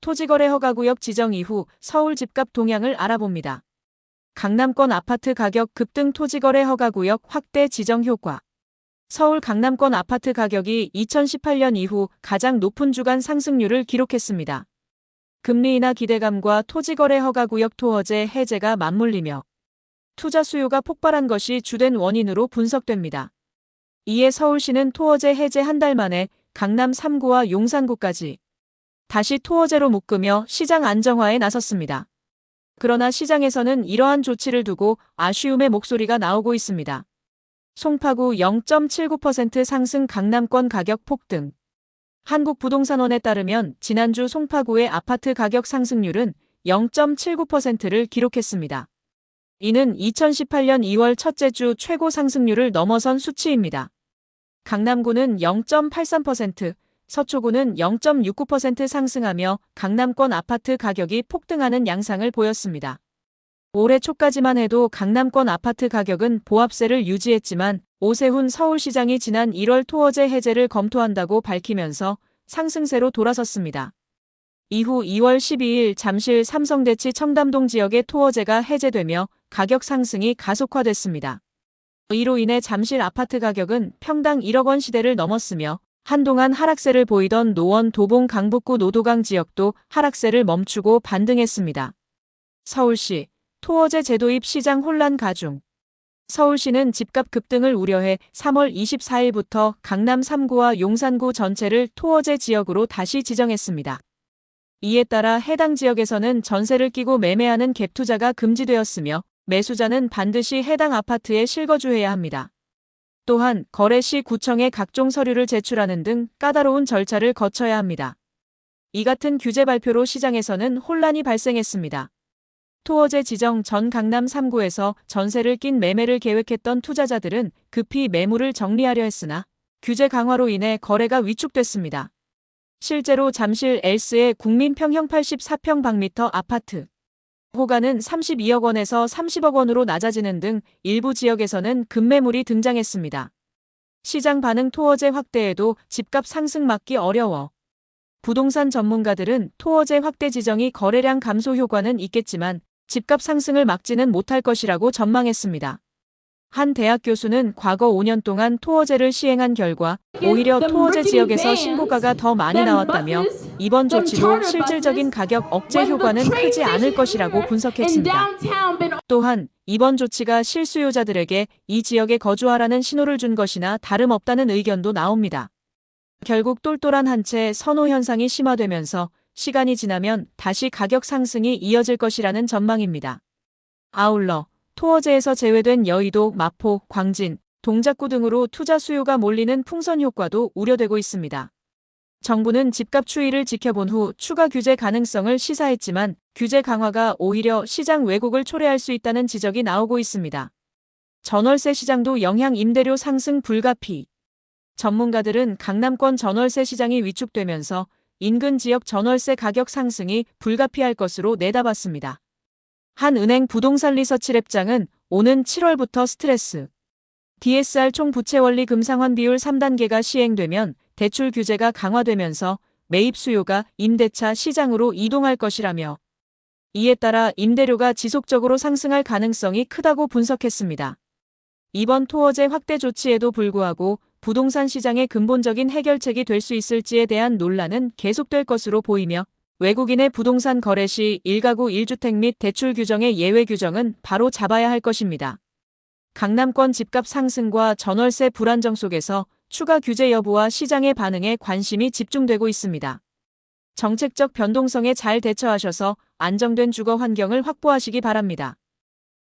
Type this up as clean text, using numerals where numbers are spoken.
토지거래 허가구역 지정 이후 서울 집값 동향을 알아봅니다. 강남권 아파트 가격 급등 토지거래 허가구역 확대 지정 효과. 서울 강남권 아파트 가격이 2018년 이후 가장 높은 주간 상승률을 기록했습니다. 금리 인하 기대감과 토지거래 허가구역 토허제 해제가 맞물리며 투자 수요가 폭발한 것이 주된 원인으로 분석됩니다. 이에 서울시는 토허제 해제 한 달 만에 강남 3구와 용산구까지 다시 토허제로 묶으며 시장 안정화에 나섰습니다. 그러나 시장에서는 이러한 조치를 두고 아쉬움의 목소리가 나오고 있습니다. 송파구 0.79% 상승 강남권 가격 폭등. 한국부동산원에 따르면 지난주 송파구의 아파트 가격 상승률은 0.79%를 기록했습니다. 이는 2018년 2월 첫째 주 최고 상승률을 넘어선 수치입니다. 강남구는 0.83%, 서초구는 0.69% 상승하며 강남권 아파트 가격이 폭등하는 양상을 보였습니다. 올해 초까지만 해도 강남권 아파트 가격은 보합세를 유지했지만 오세훈 서울시장이 지난 1월 토허제 해제를 검토한다고 밝히면서 상승세로 돌아섰습니다. 이후 2월 12일 잠실 삼성대치 청담동 지역의 토허제가 해제되며 가격 상승이 가속화됐습니다. 이로 인해 잠실 아파트 가격은 평당 1억 원 시대를 넘었으며 한동안 하락세를 보이던 노원 도봉 강북구 노도강 지역도 하락세를 멈추고 반등했습니다. 서울시 토허제 제도입 시장 혼란 가중. 서울시는 집값 급등을 우려해 3월 24일부터 강남 3구와 용산구 전체를 토허제 지역으로 다시 지정했습니다. 이에 따라 해당 지역에서는 전세를 끼고 매매하는 갭 투자가 금지되었으며 매수자는 반드시 해당 아파트에 실거주해야 합니다. 또한 거래 시 구청에 각종 서류를 제출하는 등 까다로운 절차를 거쳐야 합니다. 이 같은 규제 발표로 시장에서는 혼란이 발생했습니다. 토허제 지정 전 강남 3구에서 전세를 낀 매매를 계획했던 투자자들은 급히 매물을 정리하려 했으나 규제 강화로 인해 거래가 위축됐습니다. 실제로 잠실 엘스의 국민평형 84평방미터 아파트 호가는 32억 원에서 30억 원으로 낮아지는 등 일부 지역에서는 급매물이 등장했습니다. 시장 반응 토허제 확대에도 집값 상승 막기 어려워. 부동산 전문가들은 토허제 확대 지정이 거래량 감소 효과는 있겠지만 집값 상승을 막지는 못할 것이라고 전망했습니다. 한 대학 교수는 과거 5년 동안 토허제를 시행한 결과 오히려 토허제 지역에서 신고가가 더 많이 나왔다며 이번 조치로 실질적인 가격 억제 효과는 크지 않을 것이라고 분석했습니다. 또한 이번 조치가 실수요자들에게 이 지역에 거주하라는 신호를 준 것이나 다름없다는 의견도 나옵니다. 결국 똘똘한 한 채 선호 현상이 심화되면서 시간이 지나면 다시 가격 상승이 이어질 것이라는 전망입니다. 아울러 토허제에서 제외된 여의도, 마포, 광진, 동작구 등으로 투자 수요가 몰리는 풍선 효과도 우려되고 있습니다. 정부는 집값 추이를 지켜본 후 추가 규제 가능성을 시사했지만 규제 강화가 오히려 시장 왜곡을 초래할 수 있다는 지적이 나오고 있습니다. 전월세 시장도 영향 임대료 상승 불가피. 전문가들은 강남권 전월세 시장이 위축되면서 인근 지역 전월세 가격 상승이 불가피할 것으로 내다봤습니다. 한 은행 부동산 리서치 랩장은 오는 7월부터 스트레스 DSR 총 부채 원리 금상환 비율 3단계가 시행되면 대출 규제가 강화되면서 매입 수요가 임대차 시장으로 이동할 것이라며 이에 따라 임대료가 지속적으로 상승할 가능성이 크다고 분석했습니다. 이번 토허제 확대 조치에도 불구하고 부동산 시장의 근본적인 해결책이 될 수 있을지에 대한 논란은 계속될 것으로 보이며 외국인의 부동산 거래 시 1가구 1주택 및 대출 규정의 예외 규정은 바로 잡아야 할 것입니다. 강남권 집값 상승과 전월세 불안정 속에서 추가 규제 여부와 시장의 반응에 관심이 집중되고 있습니다. 정책적 변동성에 잘 대처하셔서 안정된 주거 환경을 확보하시기 바랍니다.